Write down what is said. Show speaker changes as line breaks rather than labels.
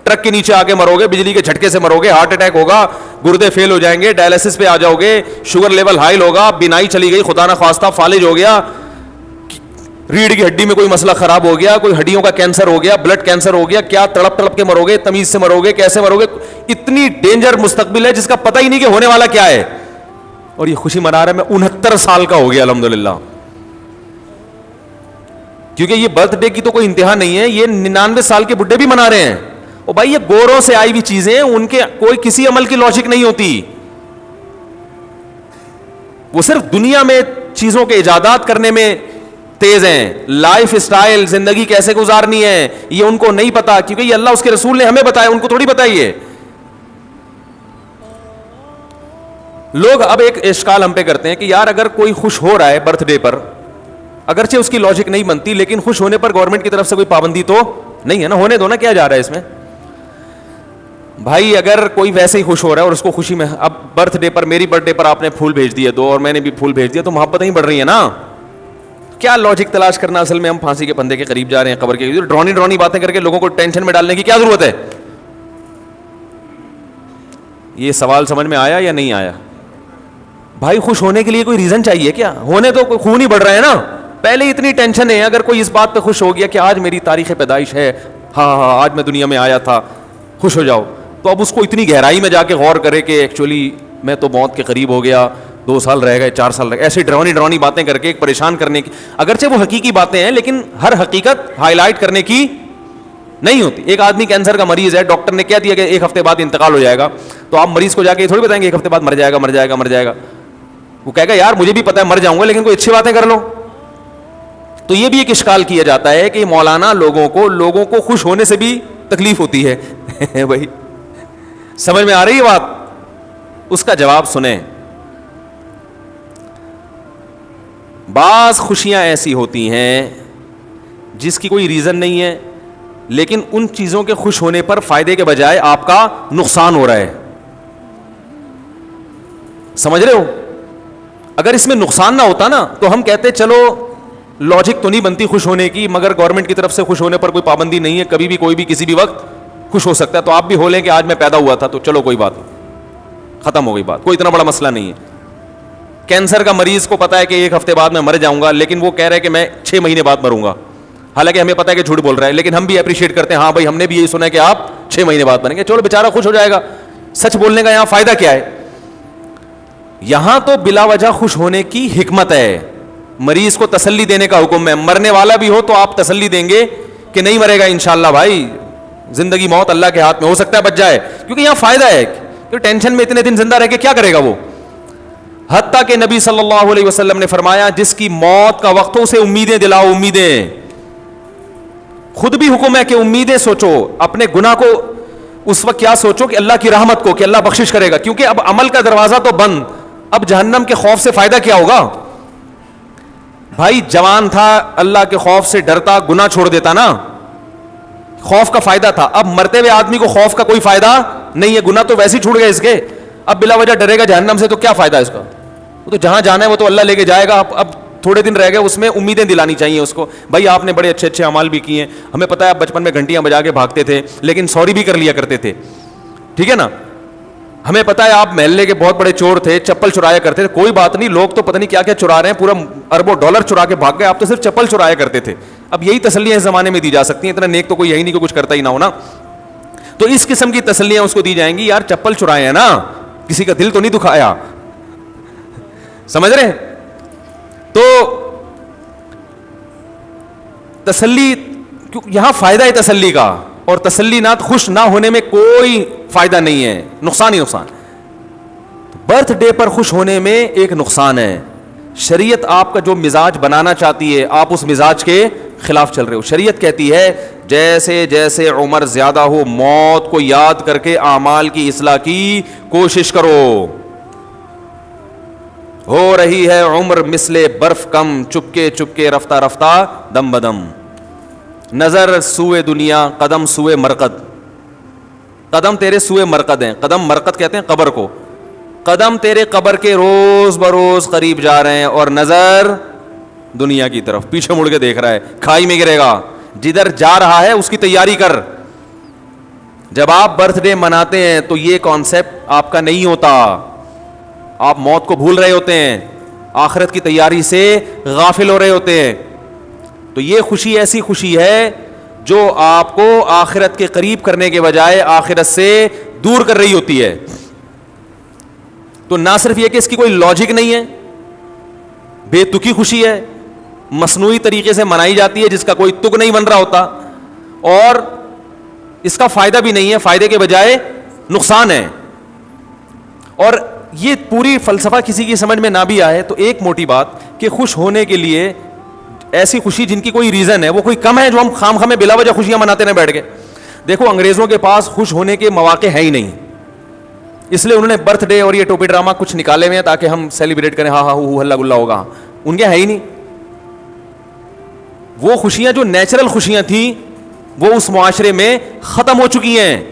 Truck کے نیچے آ کے مرو گے, بجلی کے جھٹکے سے مرو گے, ہارٹ اٹیک ہوگا, گردے فیل ہو جائیں گے, ڈائلسس پہ آ جاؤ گے, شوگر لیول ہائی ہوگا, بینائی چلی گئی, خدا نہ خواستہ فالج ہو گیا, ریڑھ کی ہڈی میں کوئی مسئلہ خراب ہو گیا, کوئی ہڈیوں کا کینسر ہو گیا, بلڈ کینسر ہو گیا, کیا تڑپ تڑپ کے مرو گے, تمیز سے مرو گے, کیسے مرو گے, اتنی ڈینجر مستقبل ہے جس کا پتہ ہی نہیں کہ ہونے والا کیا ہے. اور یہ خوشی منا رہا ہے, میں 69 سال کا ہو گیا الحمدللہ, کیونکہ یہ برتھ ڈے کی تو کوئی انتہا نہیں ہے, یہ 99 سال کے بڈھے بھی منا رہے ہیں. اور بھائی یہ گوروں سے آئی ہوئی چیزیں, ان کے کوئی کسی عمل کی لاجک نہیں ہوتی, وہ صرف دنیا میں چیزوں کے ایجادات کرنے میں تیز ہیں. لائف سٹائل, زندگی کیسے گزارنی ہے, یہ ان کو نہیں پتا, کیونکہ یہ اللہ اس کے رسول نے ہمیں بتایا, ان کو تھوڑی بتائیے. لوگ اب ایک اشکال ہم پہ کرتے ہیں کہ یار اگر کوئی خوش ہو رہا ہے برتھ ڈے پر, اگرچہ اس کی لاجک نہیں بنتی, لیکن خوش ہونے پر گورنمنٹ کی طرف سے کوئی پابندی تو نہیں ہے نا, ہونے دو نا, کیا جا رہا ہے اس میں. بھائی اگر کوئی ویسے ہی خوش ہو رہا ہے اور اس کو خوشی میں, اب برتھ ڈے پر, میری برتھ ڈے پر آپ نے پھول بھیج دیے دو اور میں نے بھی پھول بھیج دیا, تو محبت نہیں بڑھ رہی ہے نا. کیا لاجک تلاش کرنا, اصل میں ہم پھانسی کے پندے کے قریب جا رہے ہیں, قبر کے ڈرونی باتیں کر کے لوگوں کو ٹینشن میں ڈالنے کی کیا ضرورت ہے. یہ سوال سمجھ میں آیا یا نہیں آیا؟ بھائی خوش ہونے کے لیے کوئی ریزن چاہیے کیا؟ ہونے تو خون ہی بڑھ رہا ہے نا, پہلے ہی اتنی ٹینشن ہے. اگر کوئی اس بات پہ خوش ہو گیا کہ آج میری تاریخ پیدائش ہے, ہاں آج میں دنیا میں آیا تھا, خوش ہو جاؤ, تو اب اس کو اتنی گہرائی میں جا کے غور کرے کہ ایکچولی میں تو موت کے قریب ہو گیا, 2 سال رہ گئے, 4 سال رہ گئے, ایسی ڈرونی باتیں کر کے ایک پریشان کرنے کی, اگرچہ وہ حقیقی باتیں ہیں لیکن ہر حقیقت ہائی لائٹ کرنے کی نہیں ہوتی. ایک آدمی کینسر کا مریض ہے, ڈاکٹر نے کہہ دیا کہ 1 ہفتے بعد انتقال ہو جائے گا, تو آپ مریض کو جا کے تھوڑی بتائیں گے 1 ہفتے بعد مر جائے گا. وہ کہے گا یار مجھے بھی پتا ہے مر جاؤں گا, لیکن کوئی اچھی باتیں کر لو. تو یہ بھی ایک اشکال کیا جاتا ہے کہ مولانا لوگوں کو خوش ہونے سے بھی تکلیف ہوتی ہے. بھائی سمجھ میں آ رہی ہے بات؟ اس کا جواب سنیں. بعض خوشیاں ایسی ہوتی ہیں جس کی کوئی ریزن نہیں ہے, لیکن ان چیزوں کے خوش ہونے پر فائدے کے بجائے آپ کا نقصان ہو رہا ہے. سمجھ رہے ہو؟ اگر اس میں نقصان نہ ہوتا نا تو ہم کہتے چلو لاجک تو نہیں بنتی خوش ہونے کی, مگر گورنمنٹ کی طرف سے خوش ہونے پر کوئی پابندی نہیں ہے, کبھی بھی کوئی بھی کسی بھی وقت خوش ہو سکتا ہے. تو آپ بھی ہو لیں کہ آج میں پیدا ہوا تھا, تو چلو کوئی بات نہیں, ختم ہو گئی بات, کوئی اتنا بڑا مسئلہ نہیں ہے. کینسر کا مریض کو پتا ہے کہ 1 ہفتے بعد میں مر جاؤں گا, لیکن وہ کہہ رہے کہ میں 6 مہینے بعد مروں گا, حالانکہ ہمیں پتا ہے کہ جھوٹ بول رہا ہے, لیکن ہم بھی اپریشیٹ کرتے ہیں, ہاں بھائی ہم نے بھی یہی سنا ہے کہ آپ 6 مہینے بعد مریں گے, چلو بیچارہ خوش ہو جائے گا. سچ بولنے کا یہاں فائدہ کیا ہے؟ یہاں تو بلا وجہ خوش ہونے کی حکمت ہے, مریض کو تسلی دینے کا حکم ہے. مرنے والا بھی ہو تو آپ تسلی دیں گے کہ نہیں مرے گا انشاءاللہ بھائی, زندگی موت اللہ کے ہاتھ میں, ہو سکتا ہے بچ جائے, کیونکہ یہاں فائدہ ہے. کہ ٹینشن میں اتنے دن زندہ رہ کے کیا کرے گا وہ. حتیٰ کہ نبی صلی اللہ علیہ وسلم نے فرمایا جس کی موت کا وقت ہو اسے امیدیں دلاؤ, امیدیں. خود بھی حکم ہے کہ امیدیں سوچو, اپنے گناہ کو اس وقت کیا سوچو کہ اللہ کی رحمت کو, کہ اللہ بخشش کرے گا, کیونکہ اب عمل کا دروازہ تو بند, اب جہنم کے خوف سے فائدہ کیا ہوگا. بھائی جوان تھا, اللہ کے خوف سے ڈرتا, گناہ چھوڑ دیتا نا, خوف کا فائدہ تھا. اب مرتے ہوئے آدمی کو خوف کا کوئی فائدہ نہیں ہے, گناہ تو ویسے ہی چھوٹ گئے اس کے, اب بلا وجہ ڈرے گا جہنم سے, تو کیا فائدہ اس کا. وہ تو جہاں جانا ہے وہ تو اللہ لے کے جائے گا. اب تھوڑے دن رہ گئے, اس میں امیدیں دلانی چاہیے اس کو. بھائی آپ نے بڑے اچھے اعمال بھی کیے ہیں, ہمیں پتہ ہے آپ بچپن میں گھنٹیاں بجا کے بھاگتے تھے, لیکن سوری بھی کر لیا کرتے تھے, ٹھیک ہے نا. ہمیں پتہ ہے آپ محلے کے بہت بڑے چور تھے, چپل چرایا کرتے تھے, کوئی بات نہیں, لوگ تو پتہ نہیں کیا کیا چرا رہے ہیں, پورا اربوں ڈالر چرا کے بھاگ گئے, آپ تو صرف چپل چرایا کرتے تھے. اب یہی تسلیاں اس زمانے میں دی جا سکتی ہیں, اتنا نیک تو کوئی یہی نہیں کہ کچھ کرتا ہی نہ ہونا. تو اس قسم کی تسلیاں اس کو دی جائیں گی, یار چپل چرائے ہیں نا, کسی کا دل تو نہیں دکھایا. سمجھ رہے ہیں؟ تو تسلی, یہاں فائدہ ہے تسلی کا, اور تسلی نہ خوش نہ ہونے میں کوئی فائدہ نہیں ہے, نقصان ہی نقصان. برتھ ڈے پر خوش ہونے میں ایک نقصان ہے. شریعت آپ کا جو مزاج بنانا چاہتی ہے, آپ اس مزاج کے خلاف چل رہے ہو. شریعت کہتی ہے جیسے جیسے عمر زیادہ ہو, موت کو یاد کر کے اعمال کی اصلاح کی کوشش کرو. ہو رہی ہے عمر مثل برف کم, چپکے چپکے رفتہ رفتہ دم بدم. نظر سوئے دنیا, قدم سوئے مرقد. قدم تیرے سوئے مرقد ہیں, قدم مرقد کہتے ہیں قبر کو. قدم تیرے قبر کے روز بروز قریب جا رہے ہیں, اور نظر دنیا کی طرف, پیچھے مڑ کے دیکھ رہا ہے, کھائی میں گرے گا. جدھر جا رہا ہے اس کی تیاری کر, جب آپ برتھ ڈے مناتے ہیں تو یہ کانسیپٹ آپ کا نہیں ہوتا, آپ موت کو بھول رہے ہوتے ہیں, آخرت کی تیاری سے غافل ہو رہے ہوتے ہیں. تو یہ خوشی ایسی خوشی ہے جو آپ کو آخرت کے قریب کرنے کے بجائے آخرت سے دور کر رہی ہوتی ہے. تو نہ صرف یہ کہ اس کی کوئی لاجک نہیں ہے, بے تکی خوشی ہے, مصنوعی طریقے سے منائی جاتی ہے جس کا کوئی تک نہیں بن رہا ہوتا, اور اس کا فائدہ بھی نہیں ہے, فائدے کے بجائے نقصان ہے. اور یہ پوری فلسفہ کسی کی سمجھ میں نہ بھی آئے تو ایک موٹی بات کہ خوش ہونے کے لیے ایسی خوشی جن کی کوئی ریزن ہے وہ کوئی کم ہے جو ہم خام خامے بلا وجہ خوشیاں مناتے رہیں بیٹھ کے. دیکھو انگریزوں کے پاس خوش ہونے کے مواقع ہے ہی نہیں, اس لیے انہوں نے برتھ ڈے اور یہ ٹوپی ڈرامہ کچھ نکالے ہوئے ہیں تاکہ ہم سیلیبریٹ کریں, ہاں ہاں ہو ہلا گلا ہوگا. ان کے ہے ہی نہیں. وہ خوشیاں جو نیچرل خوشیاں تھیں وہ اس معاشرے میں ختم ہو چکی ہیں.